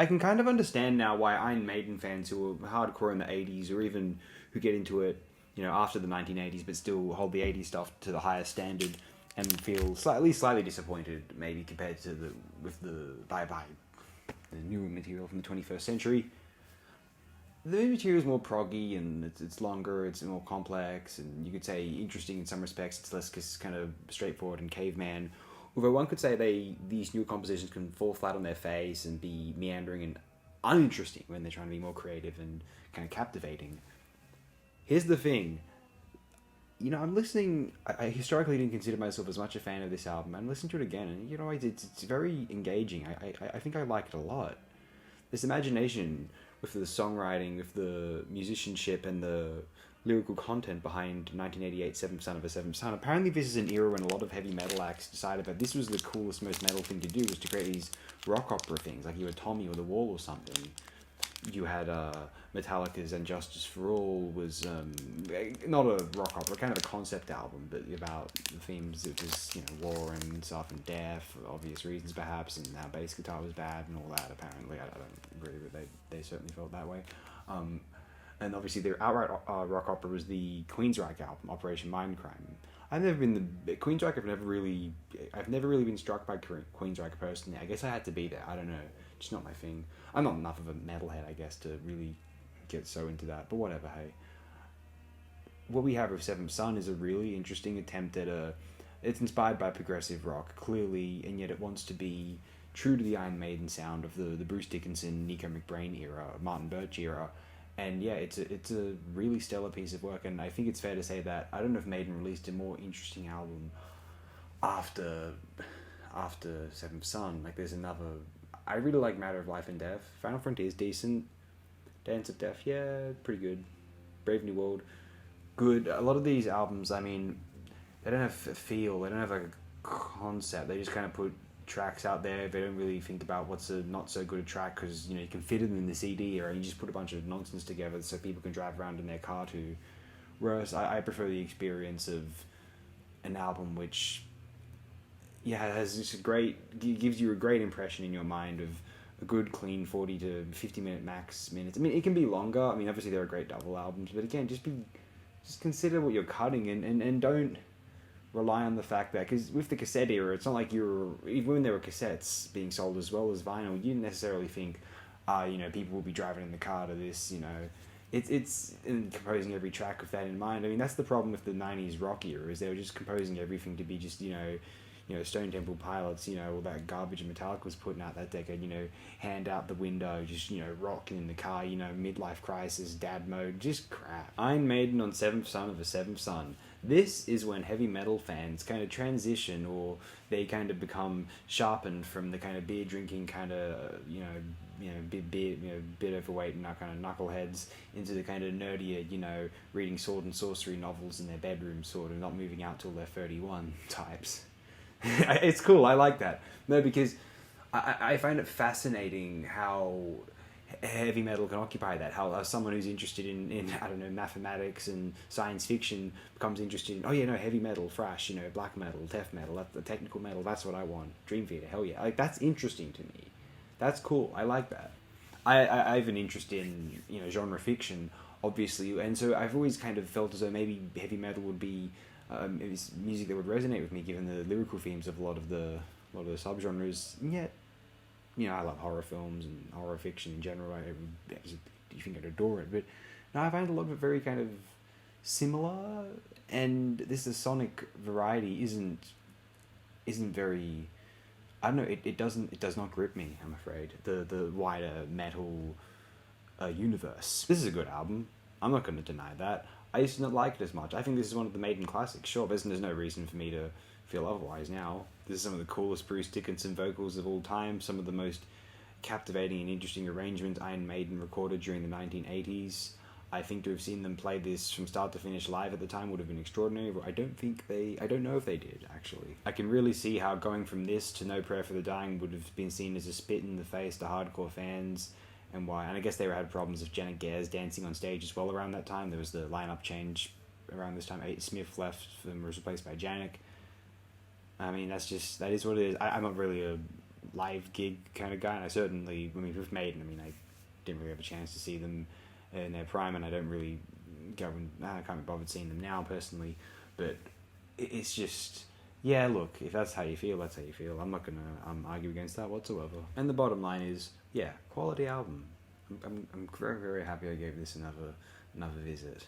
I can kind of understand now why Iron Maiden fans who were hardcore in the 80s, or even who get into it, after the 1980s, but still hold the 80s stuff to the highest standard, and feel slightly disappointed, maybe compared to the newer material from the 21st century. The new material is more proggy, and it's longer, it's more complex, and you could say interesting in some respects. It's less kind of straightforward and caveman. Although one could say these new compositions can fall flat on their face and be meandering and uninteresting when they're trying to be more creative and kind of captivating. Here's the thing. I'm listening. I historically didn't consider myself as much a fan of this album. I'm listening to it again, and it's very engaging. I think I like it a lot. This imagination with the songwriting, with the musicianship, and the lyrical content behind 1988 Seventh Son of a Seventh Son. Apparently this is an era when a lot of heavy metal acts decided that this was the coolest, most metal thing to do, was to create these rock opera things, like you had Tommy or The Wall or something. You had Metallica's And Justice for All was not a rock opera, kind of a concept album, but about the themes of just war and stuff and death, for obvious reasons perhaps, and how bass guitar was bad and all that. Apparently, I don't agree, but they certainly felt that way. And obviously, their outright rock opera was the Queensryche album, Operation Mindcrime. I've never really been struck by Queensryche personally. I guess I had to be there. I don't know. Just not my thing. I'm not enough of a metalhead, I guess, to really get so into that. But whatever, hey. What we have with Seventh Son is a really interesting attempt at it's inspired by progressive rock, clearly, and yet it wants to be true to the Iron Maiden sound of the Bruce Dickinson, Nico McBrain era, Martin Birch era. And yeah, it's a really stellar piece of work, and I think it's fair to say that I don't know if Maiden released a more interesting album after Seventh Son. Like, there's another. I really like Matter of Life and Death. Final Frontier is decent. Dance of Death, yeah, pretty good. Brave New World, good. A lot of these albums, I mean, they don't have a feel. They don't have like a concept. They just kind of put tracks out there. They don't really think about what's a not so good a track, because you can fit it in the CD, or you just put a bunch of nonsense together so people can drive around in their car to. Whereas I prefer the experience of an album which has this gives you a great impression in your mind of a good clean 40 to 50 minutes. I mean, it can be longer. I mean, obviously there are great double albums, but again, just consider what you're cutting, and don't rely on the fact that, because with the cassette era, it's not like even when there were cassettes being sold as well as vinyl, you didn't necessarily think, people will be driving in the car to this, It's in composing every track with that in mind. I mean, that's the problem with the 90s rock era, is they were just composing everything to be just, Stone Temple Pilots, all that garbage Metallica was putting out that decade, hand out the window, just, rocking in the car, midlife crisis, dad mode, just crap. Iron Maiden on Seventh Son of a Seventh Son. This is when heavy metal fans kind of transition, or they kind of become sharpened from the kind of beer drinking kind of, bit overweight and kind of knuckleheads, into the kind of nerdier, reading sword and sorcery novels in their bedroom, sort of not moving out till they're 31 types. It's cool. I like that. No, because I find it fascinating how heavy metal can occupy that. How someone who's interested in I don't know, mathematics and science fiction becomes interested in heavy metal, thrash, black metal, death metal, the technical metal. That's what I want. Dream Theater. Hell yeah. Like, that's interesting to me. That's cool. I like that. I have an interest in genre fiction, obviously, and so I've always kind of felt as though maybe heavy metal would be. It was music that would resonate with me, given the lyrical themes of a lot of the subgenres. And yet, I love horror films and horror fiction in general. You think I'd adore it, but no, I find a lot of it very kind of similar. And this the sonic variety isn't very. I don't know. It does not grip me, I'm afraid. The wider metal universe. This is a good album. I'm not going to deny that. I used to not like it as much. I think this is one of the Maiden classics. Sure, there's no reason for me to feel otherwise now. This is some of the coolest Bruce Dickinson vocals of all time, some of the most captivating and interesting arrangements Iron Maiden recorded during the 1980s. I think to have seen them play this from start to finish live at the time would have been extraordinary, but I don't know if they did, actually. I can really see how going from this to No Prayer for the Dying would have been seen as a spit in the face to hardcore fans, and why. And I guess they had problems with Janet Gares dancing on stage as well around that time. There was the lineup change around this time. Smith left and was replaced by Janik. I mean, that is what it is. I'm not really a live gig kind of guy, and I certainly, I mean, with Maiden, I mean, I didn't really have a chance to see them in their prime, and I don't really go and I can't be bothered seeing them now personally, but it's just, yeah, look, if that's how you feel, that's how you feel. I'm not gonna argue against that whatsoever. And the bottom line is, yeah, quality album. I'm very, very happy I gave this another visit.